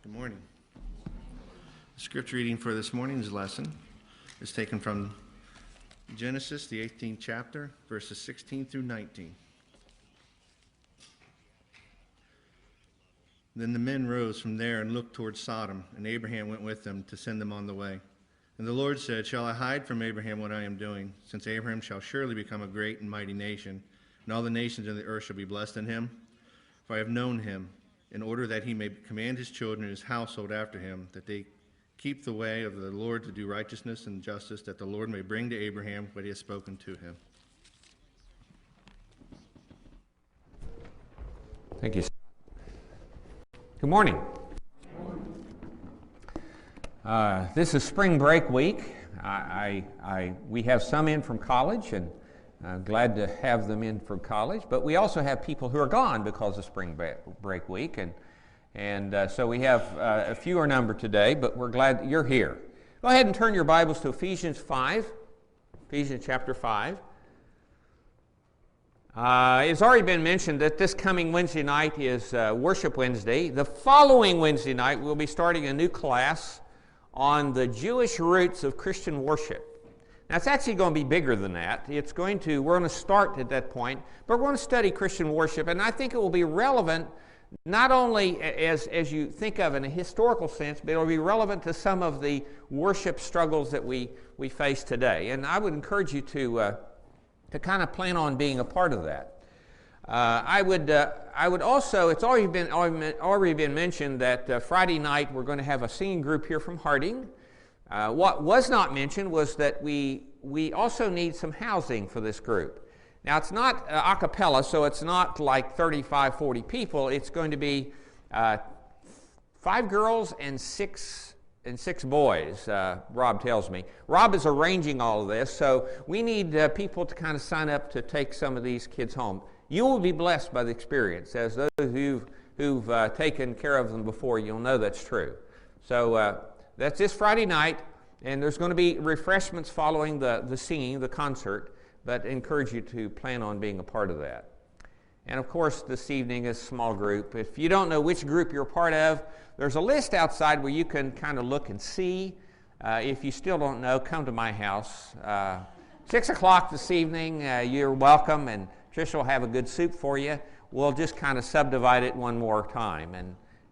Good morning. The scripture reading for this morning's lesson is taken from Genesis, the 18th chapter, verses 16 through 19. Then the men rose from there and looked toward Sodom, and Abraham went with them to send them on the way. And the Lord said, "Shall I hide from Abraham what I am doing, since Abraham shall surely become a great and mighty nation, and all the nations of the earth shall be blessed in him? For I have known him, in order that he may command his children and his household after him, that they keep the way of the Lord to do righteousness and justice, that the Lord may bring to Abraham what he has spoken to him." Thank you. Good morning. This is spring break week. We have some in from college, and I'm glad to have them in from college, but we also have people who are gone because of spring break week, and so we have a fewer number today, but we're glad that you're here. Go ahead and turn your Bibles to Ephesians 5, Ephesians chapter 5. It's already been mentioned that this coming Wednesday night is Worship Wednesday. The following Wednesday night, we'll be starting a new class on the Jewish roots of Christian worship. Now, it's actually going to be bigger than that. We're going to start at that point, but we're going to study Christian worship, and I think it will be relevant not only as you think of in a historical sense, but it will be relevant to some of the worship struggles that we face today. And I would encourage you to kind of plan on being a part of that. I would also, it's already been mentioned that Friday night we're going to have a singing group here from Harding. What was not mentioned was that we also need some housing for this group. Now, it's not a cappella, so it's not like 35, 40 people. It's going to be 5 girls and six boys, Rob tells me. Rob is arranging all of this, so we need people to kind of sign up to take some of these kids home. You will be blessed by the experience. As those of you who've taken care of them before, you'll know that's true. So that's this Friday night, and there's going to be refreshments following the singing, the concert, but I encourage you to plan on being a part of that. And of course, this evening is a small group. If you don't know which group you're a part of, there's a list outside where you can kind of look and see. If you still don't know, come to my house. 6 o'clock this evening, you're welcome, and Tricia will have a good soup for you. We'll just kind of subdivide it one more time,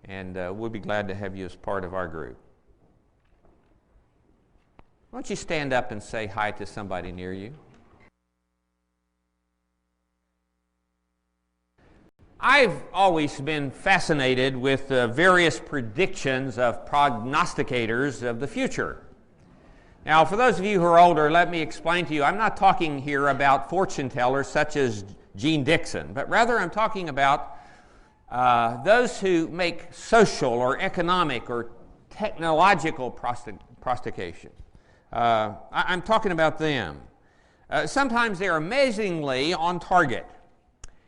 and we'll be glad to have you as part of our group. Why don't you stand up and say hi to somebody near you? I've always been fascinated with various predictions of prognosticators of the future. Now, for those of you who are older, let me explain to you, I'm not talking here about fortune tellers such as Gene Dixon, but rather I'm talking about those who make social or economic or technological prognostication. I'm talking about them. Sometimes they're amazingly on target.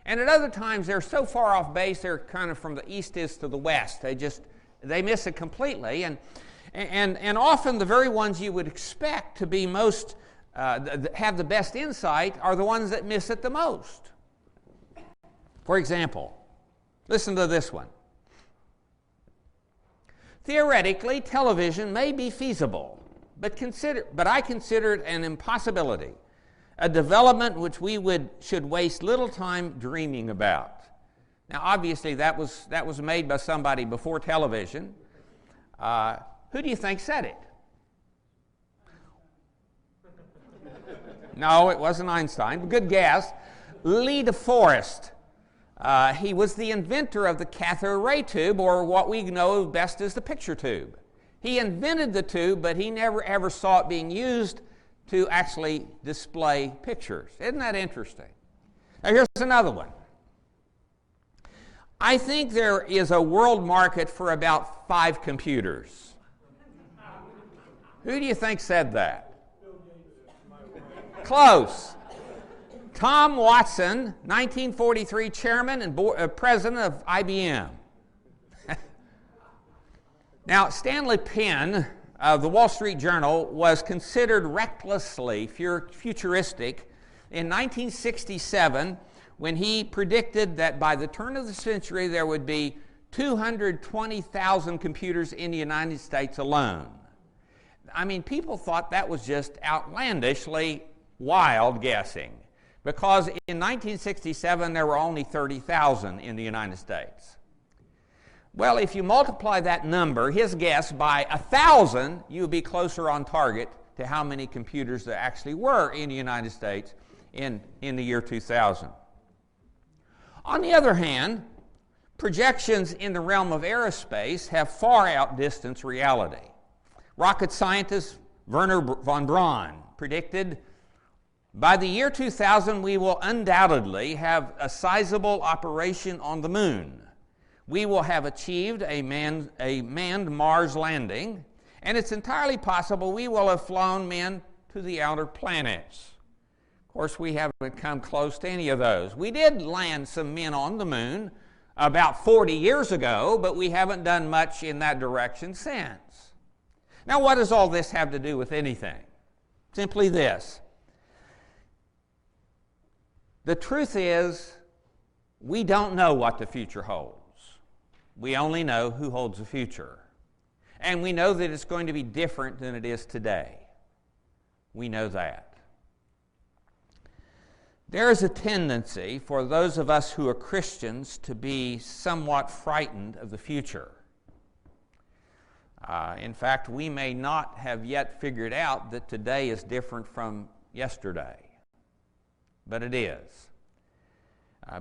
And at other times, they're so far off base, they're kind of from the east is to the west. They miss it completely. And often the very ones you would expect to be most, have the best insight are the ones that miss it the most. For example, listen to this one. Theoretically, television may be feasible, but I consider it an impossibility. A development which we should waste little time dreaming about. Now, obviously, that was made by somebody before television. Who do you think said it? No, it wasn't Einstein. Good guess. Lee DeForest. He was the inventor of the cathode ray tube, or what we know best as the picture tube. He invented the tube, but he never ever saw it being used to actually display pictures. Isn't that interesting? Now, here's another one. I think there is a world market for about 5 computers. Who do you think said that? Close. Tom Watson, 1943 chairman and president of IBM. Now, Stanley Penn the Wall Street Journal was considered recklessly futuristic in 1967 when he predicted that by the turn of the century there would be 220,000 computers in the United States alone. I mean, people thought that was just outlandishly wild guessing, because in 1967 there were only 30,000 in the United States. Well, if you multiply that number, his guess, by 1,000, you would be closer on target to how many computers there actually were in the United States in the year 2000. On the other hand, projections in the realm of aerospace have far outdistanced reality. Rocket scientist Werner von Braun predicted by the year 2000 we will undoubtedly have a sizable operation on the moon. We will have achieved a manned Mars landing, and it's entirely possible we will have flown men to the outer planets. Of course, we haven't come close to any of those. We did land some men on the moon about 40 years ago, but we haven't done much in that direction since. Now, what does all this have to do with anything? Simply this. The truth is, we don't know what the future holds. We only know who holds the future. And we know that it's going to be different than it is today. We know that. There is a tendency for those of us who are Christians to be somewhat frightened of the future. In fact, we may not have yet figured out that today is different from yesterday. But it is.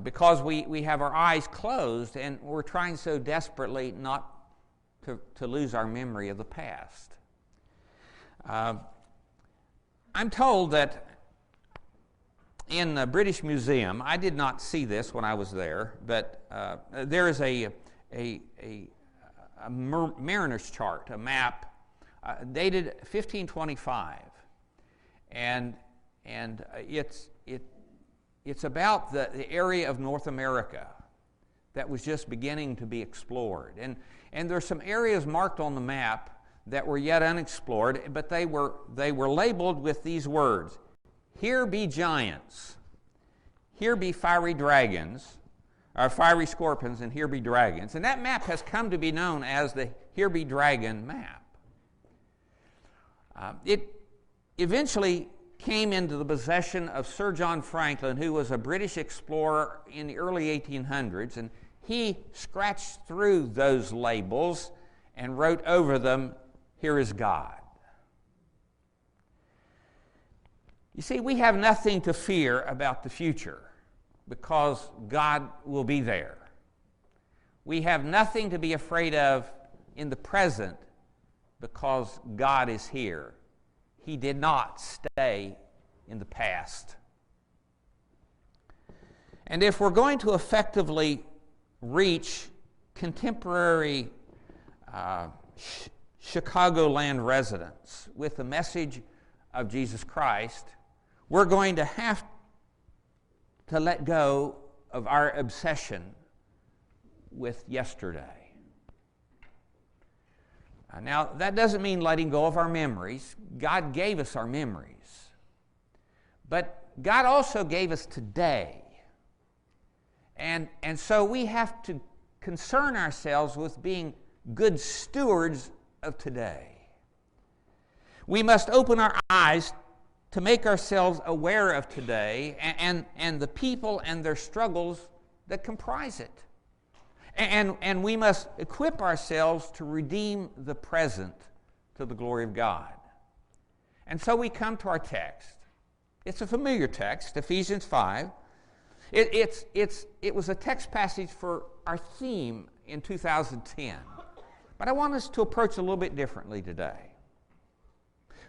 Because we have our eyes closed and we're trying so desperately not to lose our memory of the past. I'm told that in the British Museum, I did not see this when I was there, but there is a mariner's chart, a map, dated 1525, and it's about the area of North America that was just beginning to be explored, and there's some areas marked on the map that were yet unexplored, but they were labeled with these words: "Here be giants, here be fiery dragons, or fiery scorpions, and here be dragons." And that map has come to be known as the Here Be Dragon map. It eventually came into the possession of Sir John Franklin, who was a British explorer in the early 1800s, and he scratched through those labels and wrote over them, "Here is God." You see, we have nothing to fear about the future because God will be there. We have nothing to be afraid of in the present because God is here. He did not stay in the past. And if we're going to effectively reach contemporary Chicagoland residents with the message of Jesus Christ, we're going to have to let go of our obsession with yesterday. Now, that doesn't mean letting go of our memories. God gave us our memories. But God also gave us today. And so we have to concern ourselves with being good stewards of today. We must open our eyes to make ourselves aware of today and the people and their struggles that comprise it. And we must equip ourselves to redeem the present to the glory of God. And so we come to our text. It's a familiar text, Ephesians 5. It was a text passage for our theme in 2010. But I want us to approach it a little bit differently today.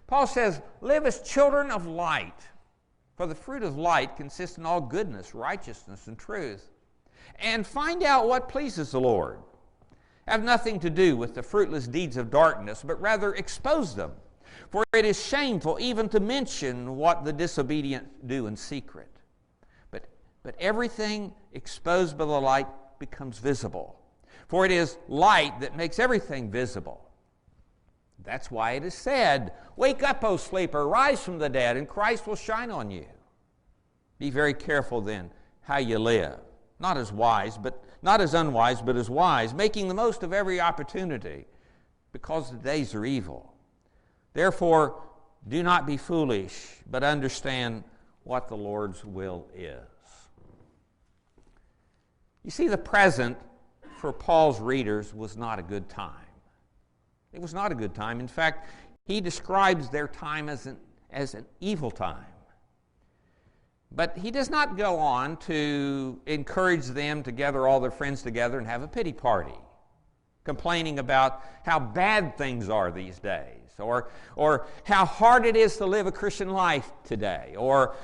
Paul says, "Live as children of light, for the fruit of light consists in all goodness, righteousness, and truth. And find out what pleases the Lord. Have nothing to do with the fruitless deeds of darkness, but rather expose them. For it is shameful even to mention what the disobedient do in secret. But everything exposed by the light becomes visible. For it is light that makes everything visible. That's why it is said, 'Wake up, O sleeper, rise from the dead, and Christ will shine on you.' Be very careful then how you live, not as wise, but not as unwise, but as wise, making the most of every opportunity, because the days are evil. Therefore, do not be foolish, but understand what the Lord's will is. You see, the present for Paul's readers was not a good time. It was not a good time. In fact, he describes their time as an evil time. But he does not go on to encourage them to gather all their friends together and have a pity party, complaining about how bad things are these days, or how hard it is to live a Christian life today, or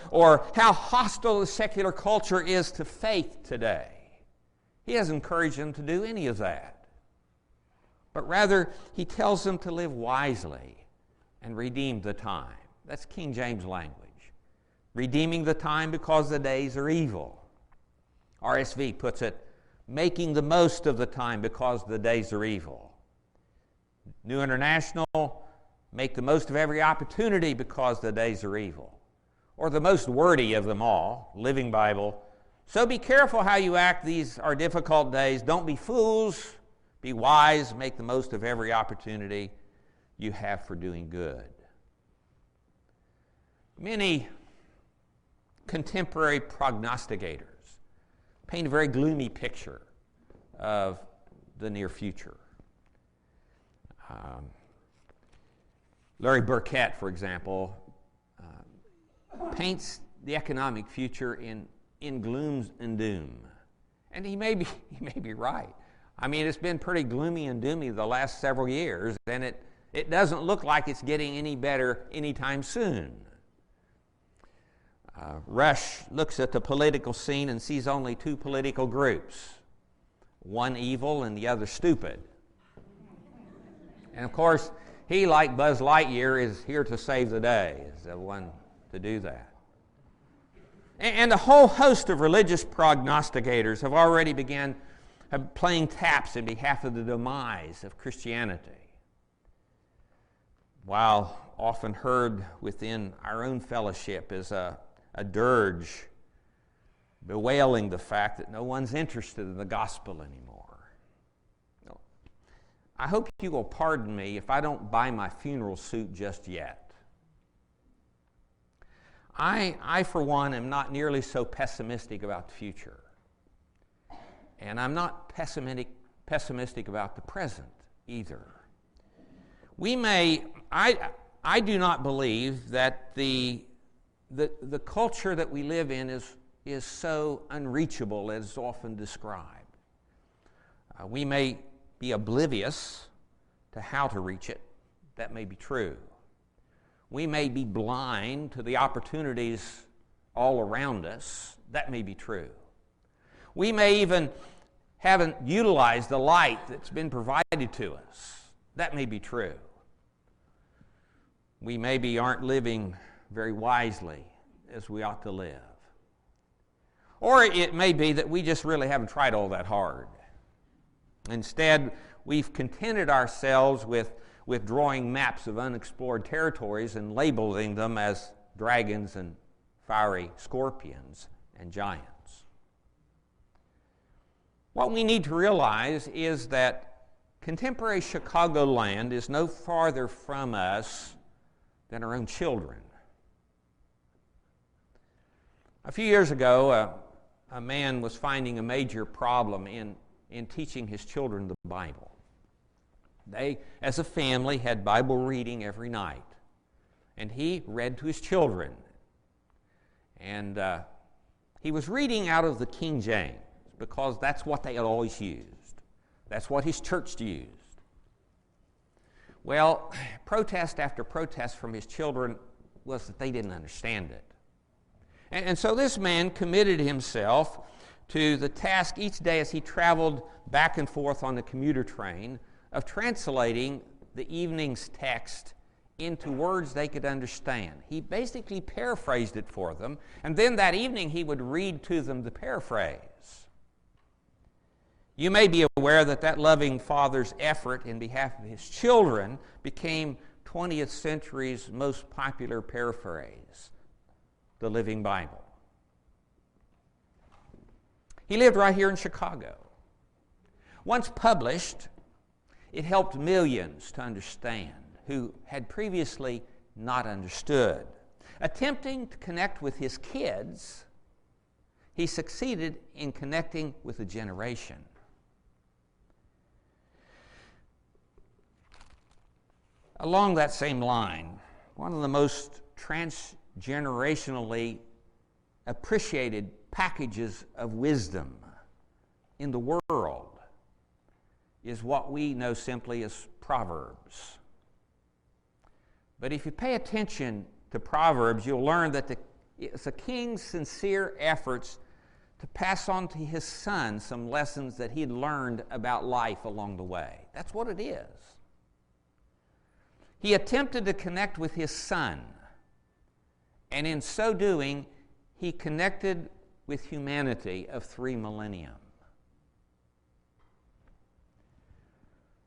how hostile the secular culture is to faith today. He doesn't encourage them to do any of that. But rather, he tells them to live wisely and redeem the time. That's King James language. Redeeming the time because the days are evil. RSV puts it, making the most of the time because the days are evil. New International, make the most of every opportunity because the days are evil. Or the most wordy of them all, Living Bible, so be careful how you act. These are difficult days. Don't be fools. Be wise. Make the most of every opportunity you have for doing good. Many contemporary prognosticators paint a very gloomy picture of the near future. Larry Burkett, for example, paints the economic future in gloom and doom. And he may be right. I mean, it's been pretty gloomy and doomy the last several years, and it doesn't look like it's getting any better anytime soon. Rush looks at the political scene and sees only two political groups, one evil and the other stupid. And of course, he, like Buzz Lightyear, is here to save the day, is the one to do that. And a whole host of religious prognosticators have already begun playing taps in behalf of the demise of Christianity. While often heard within our own fellowship is a dirge bewailing the fact that no one's interested in the gospel anymore. I hope you will pardon me if I don't buy my funeral suit just yet. I, for one, am not nearly so pessimistic about the future. And I'm not pessimistic about the present either. I do not believe that the culture that we live in is so unreachable as is often described. We may be oblivious to how to reach it. That may be true. We may be blind to the opportunities all around us. That may be true. We may even haven't utilized the light that's been provided to us. That may be true. We maybe aren't living very wisely as we ought to live. Or it may be that we just really haven't tried all that hard. Instead, we've contented ourselves with drawing maps of unexplored territories and labeling them as dragons and fiery scorpions and giants. What we need to realize is that contemporary Chicagoland is no farther from us than our own children. A few years ago, a man was finding a major problem in teaching his children the Bible. They, as a family, had Bible reading every night, and he read to his children. And he was reading out of the King James because that's what they had always used. That's what his church used. Well, protest after protest from his children was that they didn't understand it. And so this man committed himself to the task each day as he traveled back and forth on the commuter train of translating the evening's text into words they could understand. He basically paraphrased it for them, and then that evening he would read to them the paraphrase. You may be aware that loving father's effort in behalf of his children became 20th century's most popular paraphrase, the Living Bible. He lived right here in Chicago. Once published, it helped millions to understand who had previously not understood. Attempting to connect with his kids, he succeeded in connecting with a generation. Along that same line, one of the most transgenerationally appreciated packages of wisdom in the world is what we know simply as Proverbs. But if you pay attention to Proverbs, you'll learn that it's a king's sincere efforts to pass on to his son some lessons that he'd learned about life along the way. That's what it is. He attempted to connect with his son, and in so doing, he connected with humanity of 3 millennia.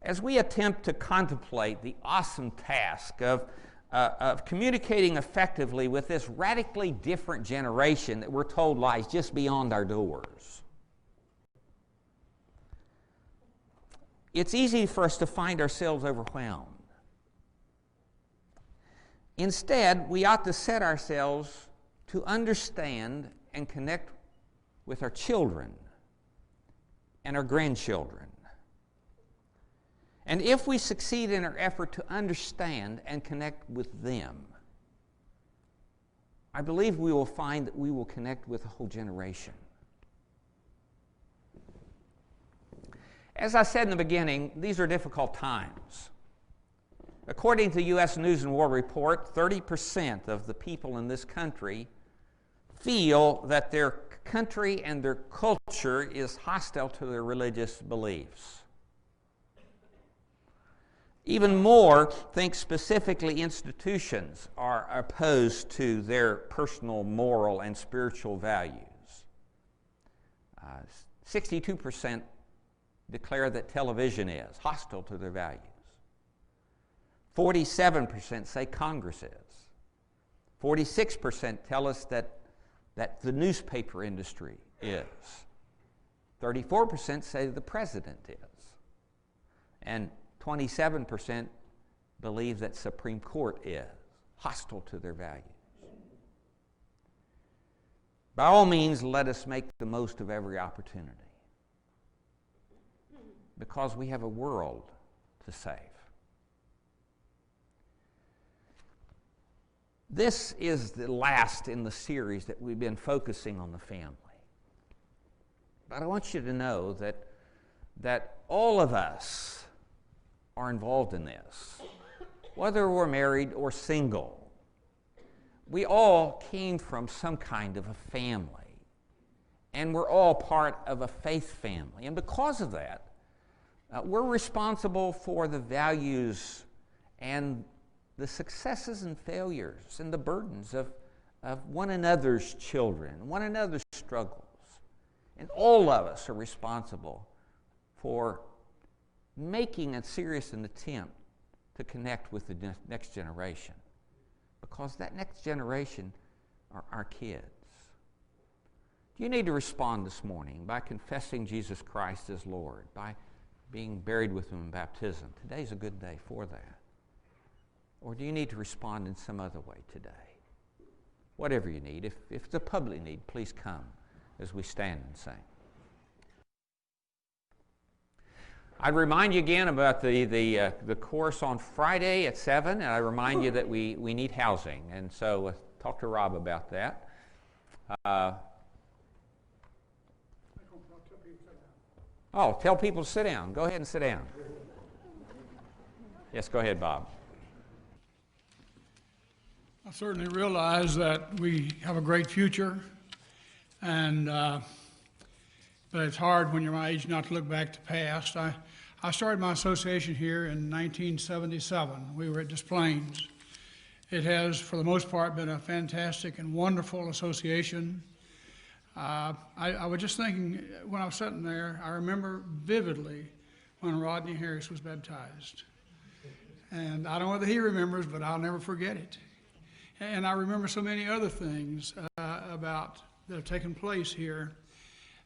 As we attempt to contemplate the awesome task of communicating effectively with this radically different generation that we're told lies just beyond our doors, it's easy for us to find ourselves overwhelmed. Instead, we ought to set ourselves to understand and connect with our children and our grandchildren. And if we succeed in our effort to understand and connect with them, I believe we will find that we will connect with a whole generation. As I said in the beginning, these are difficult times. According to the U.S. News and World Report, 30% of the people in this country feel that their country and their culture is hostile to their religious beliefs. Even more think specifically institutions are opposed to their personal, moral, and spiritual values. 62% declare that television is hostile to their values. 47% say Congress is. 46% tell us that the newspaper industry is. 34% say the president is. And 27% believe that Supreme Court is hostile to their values. By all means, let us make the most of every opportunity, because we have a world to save. This is the last in the series that we've been focusing on the family. But I want you to know that all of us are involved in this, whether we're married or single. We all came from some kind of a family, and we're all part of a faith family. And because of that, we're responsible for the values and the successes and failures and the burdens of one another's children, one another's struggles. And all of us are responsible for making a serious attempt to connect with the next generation, because that next generation are our kids. You need to respond this morning by confessing Jesus Christ as Lord, by being buried with Him in baptism. Today's a good day for that. Or do you need to respond in some other way today? Whatever you need. If it's a public need, please come as we stand and sing. I'd remind you again about the course on Friday at 7, and I remind you that we need housing. And so talk to Rob about that. Tell people to sit down. Go ahead and sit down. Yes, go ahead, Bob. I certainly realize that we have a great future, and but it's hard when you're my age not to look back to the past. I started my association here in 1977. We were at Des Plaines. It has, for the most part, been a fantastic and wonderful association. I was just thinking, when I was sitting there, I remember vividly when Rodney Harris was baptized. And I don't know whether he remembers, but I'll never forget it. And I remember so many other things that have taken place here.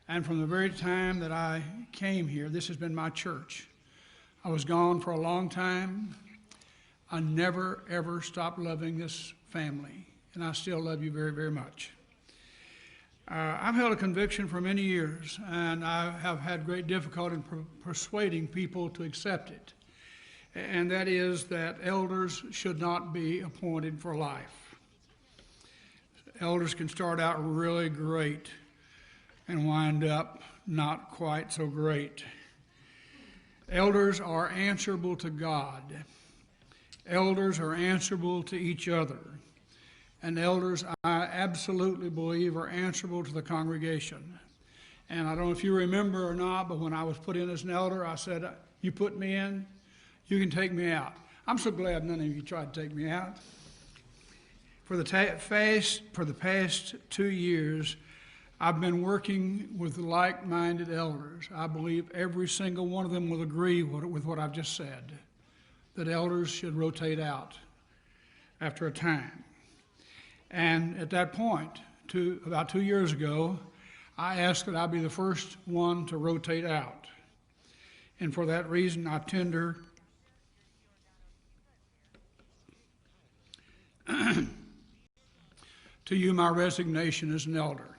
And from the very time that I came here, this has been my church. I was gone for a long time. I never, ever stopped loving this family, and I still love you very, very much. I've held a conviction for many years, and I have had great difficulty in persuading people to accept it, and that is that elders should not be appointed for life. Elders can start out really great and wind up not quite so great. Elders are answerable to God. Elders are answerable to each other. And elders, I absolutely believe, are answerable to the congregation. And I don't know if you remember or not, but when I was put in as an elder, I said, you put me in, you can take me out. I'm so glad none of you tried to take me out. For the past 2 years, I've been working with like-minded elders. I believe every single one of them will agree with what I've just said, that elders should rotate out after a time. And at that point, about 2 years ago, I asked that I be the first one to rotate out. And for that reason, I tender to you my resignation as an elder.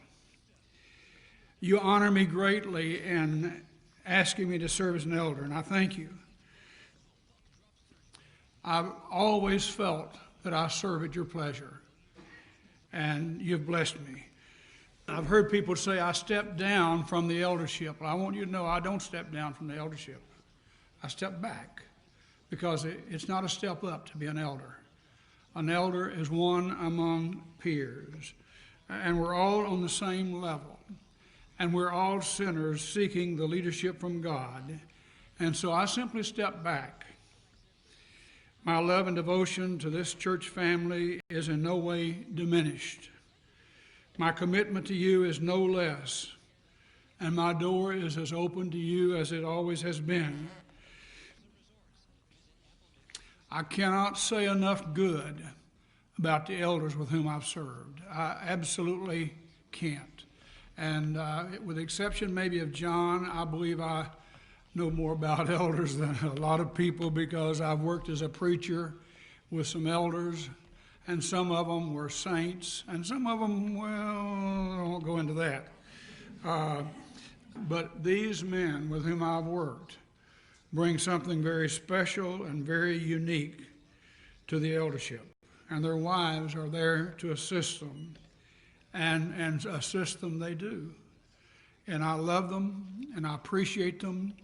You honor me greatly in asking me to serve as an elder, and I thank you. I've always felt that I serve at your pleasure, and you've blessed me. I've heard people say I stepped down from the eldership. Well, I want you to know I don't step down from the eldership. I step back, because it's not a step up to be an elder. An elder is one among peers, and we're all on the same level, and we're all sinners seeking the leadership from God, and so I simply step back. My love and devotion to this church family is in no way diminished. My commitment to you is no less, and my door is as open to you as it always has been. I cannot say enough good about the elders with whom I've served. I absolutely can't. And with the exception maybe of John, I believe I know more about elders than a lot of people, because I've worked as a preacher with some elders, and some of them were saints, and some of them, well, I won't go into that. But these men with whom I've worked bring something very special and very unique to the eldership, and their wives are there to assist them, and assist them they do. And I love them, and I appreciate them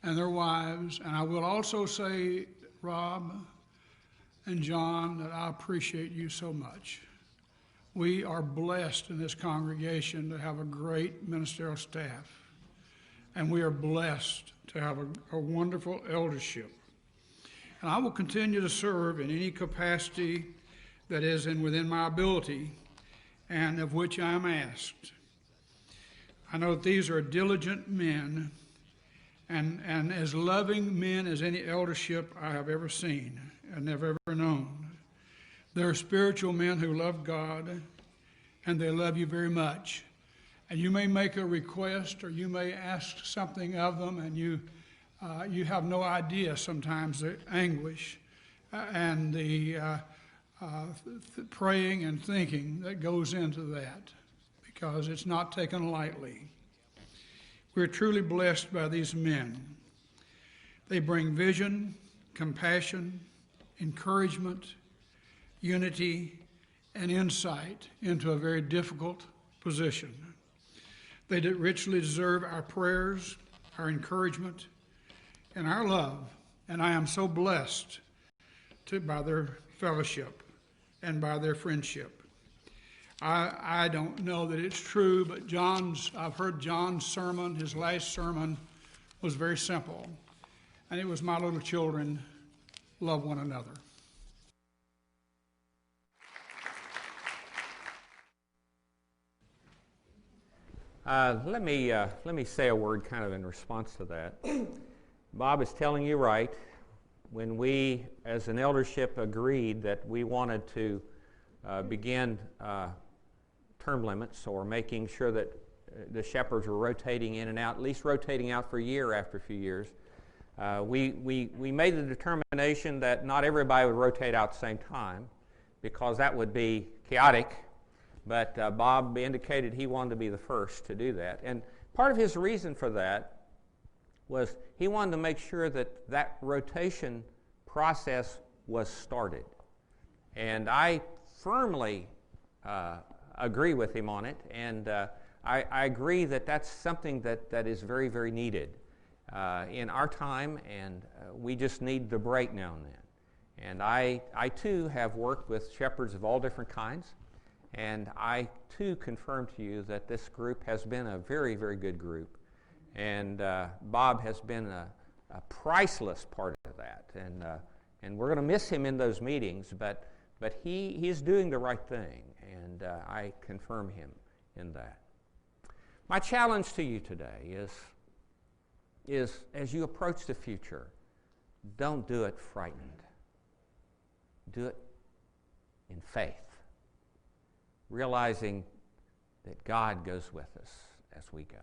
and their wives. And I will also say, Rob and John, that I appreciate you so much. We are blessed in this congregation to have a great ministerial staff, and we are blessed to have a wonderful eldership. And I will continue to serve in any capacity that is within my ability and of which I am asked. I know that these are diligent men, and as loving men as any eldership I have ever seen and have ever known. They're spiritual men who love God, and they love you very much. And you may make a request, or you may ask something of them, and you have no idea sometimes the anguish and the praying and thinking that goes into that, because it's not taken lightly. We're truly blessed by these men. They bring vision, compassion, encouragement, unity, and insight into a very difficult position. They richly deserve our prayers, our encouragement, and our love, and I am so blessed by their fellowship and by their friendship. I don't know that it's true, but I've heard John's sermon. His last sermon was very simple, and it was, my little children, love one another. Let me say a word kind of in response to that. Bob is telling you right. When we, as an eldership, agreed that we wanted to begin term limits, or making sure that the shepherds were rotating in and out, at least rotating out for a year after a few years. We made the determination that not everybody would rotate out at the same time because that would be chaotic, but Bob indicated he wanted to be the first to do that. And part of his reason for that was he wanted to make sure that that rotation process was started. And I firmly agree with him on it, and I agree that that's something that is very, very needed in our time, and we just need the break now and then. And I too have worked with shepherds of all different kinds, and I too confirm to you that this group has been a very, very good group. And Bob has been a priceless part of that, and we're going to miss him in those meetings, but he's doing the right thing, and I confirm him in that. My challenge to you today is as you approach the future, don't do it frightened. Do it in faith, realizing that God goes with us as we go.